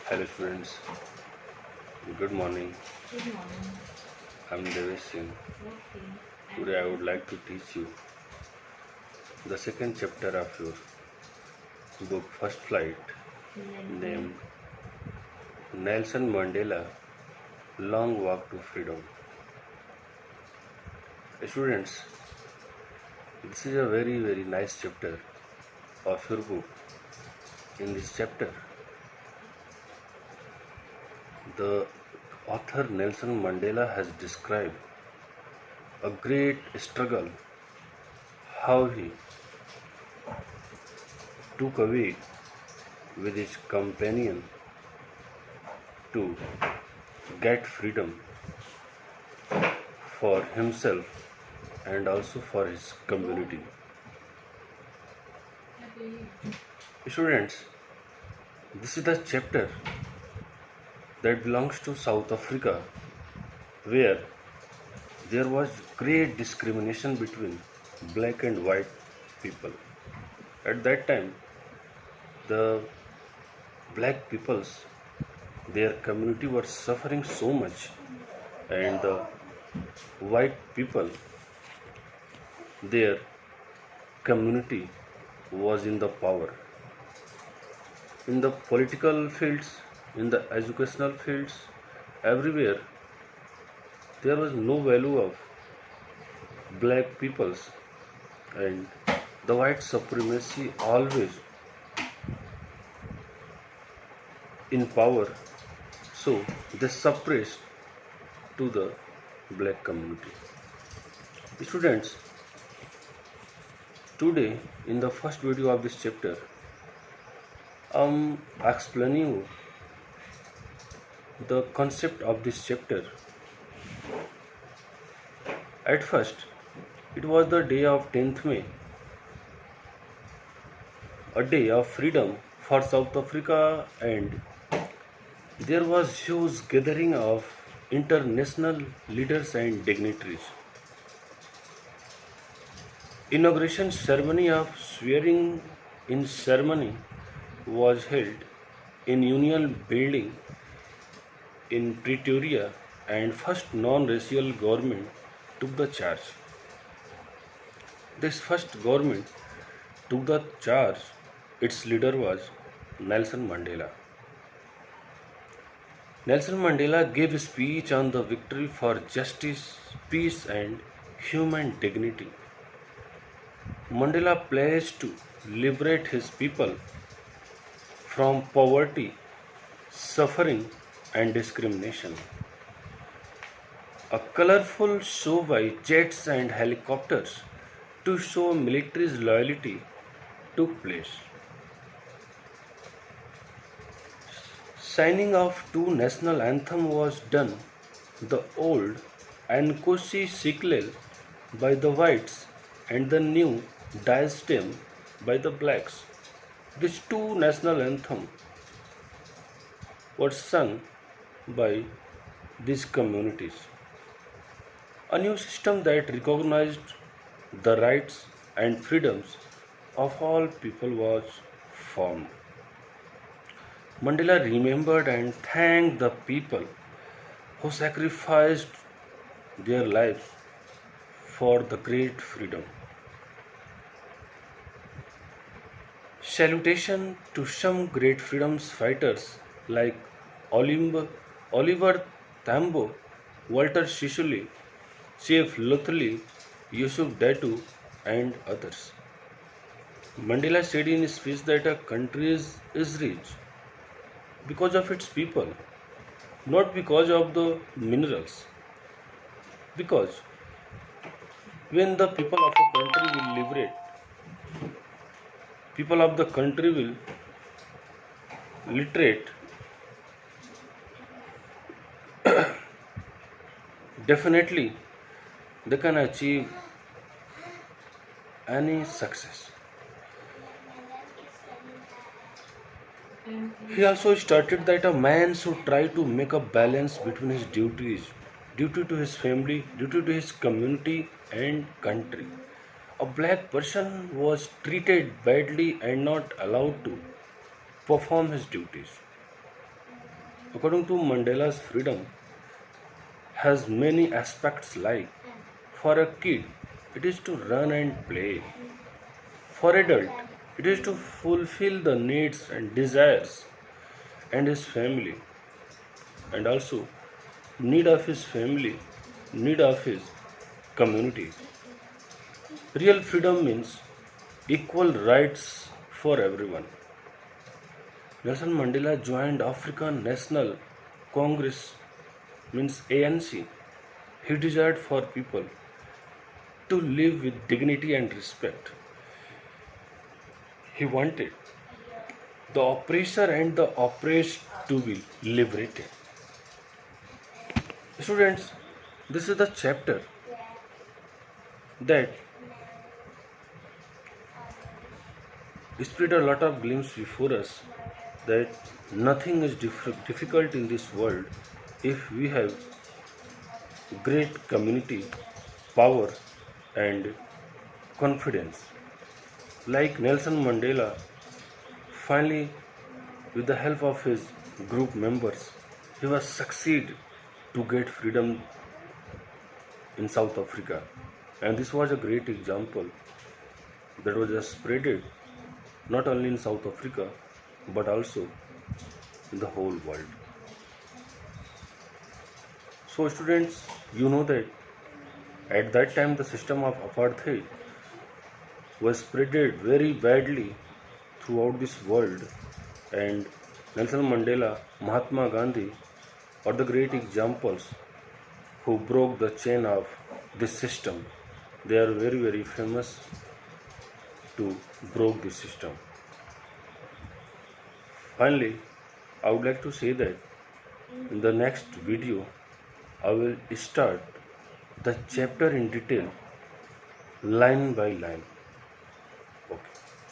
Hello students, good morning. Good morning. I'm Devesh Singh. Okay. And Today I would like to teach you the second chapter of your book First Flight, Nelson. named Nelson Mandela Long Walk to Freedom. Students, this is a very nice chapter of your book. In this chapter, the author Nelson Mandela has described a great struggle, how he took away with his companion to get freedom for himself and also for his community. Students, this is the chapter that belongs to South Africa, where there was great discrimination between black and white people. At that time, the black peoples, their community was suffering so much, and the white people, their community was in the power. In the political fields, in the educational fields, everywhere there was no value of black peoples, and the white supremacy always in power, so they suppressed to the black community. Students, today in the first video of this chapter, I'm explaining you the concept of this chapter. At first, it was the day of 10th May, a day of freedom for South Africa, and there was huge gathering of international leaders and dignitaries. Inauguration ceremony of swearing in ceremony was held in Union Building in Pretoria, and first non-racial government took the charge. This first government took the charge. Its leader was Nelson Mandela. Nelson Mandela gave a speech on the victory for justice, peace, and human dignity. Mandela pledged to liberate his people from poverty, suffering, and discrimination. A colorful show by jets and helicopters to show military's loyalty took place. Signing of two national anthem was done, the old Nkosi Sikelel by the whites and the new Diadem by the blacks. These two national anthems were sung by these communities. A new system that recognized the rights and freedoms of all people was formed. Mandela remembered and thanked the people who sacrificed their lives for the great freedom. Salutation to some great freedom fighters like Oliver Tambo, Walter Sisulu, Chief Luthuli, Yusuf Datu, and others. Mandela said in his speech that a country is rich because of its people, not because of the minerals. Because when the people of a country will liberate, people of the country will literate, definitely they can achieve any success. He also stated that a man should try to make a balance between his duty to his family, duty to his community and country. A black person was treated badly and not allowed to perform his duties. According to Mandela's freedom has many aspects like for a kid it is to run and play. For adult it is to fulfill the needs and desires and his family and also need of his family, need of his community. Real freedom means equal rights for everyone. Nelson Mandela joined African National Congress means ANC. He desired for people to live with dignity and respect. He wanted the oppressor and the oppressed to be liberated. Students, this is the chapter that spread a lot of glimpse before us that nothing is difficult in this world if we have great community, power and confidence. Like Nelson Mandela, finally with the help of his group members, he was succeed to get freedom in South Africa. And this was a great example that was just spreaded not only in South Africa but also in the whole world. So students, you know that at that time the system of apartheid was spreaded very badly throughout this world, and Nelson Mandela, Mahatma Gandhi are the great examples who broke the chain of this system. They are very famous to broke this system. Finally, I would like to say that in the next video I will start the chapter in detail, line by line. Okay.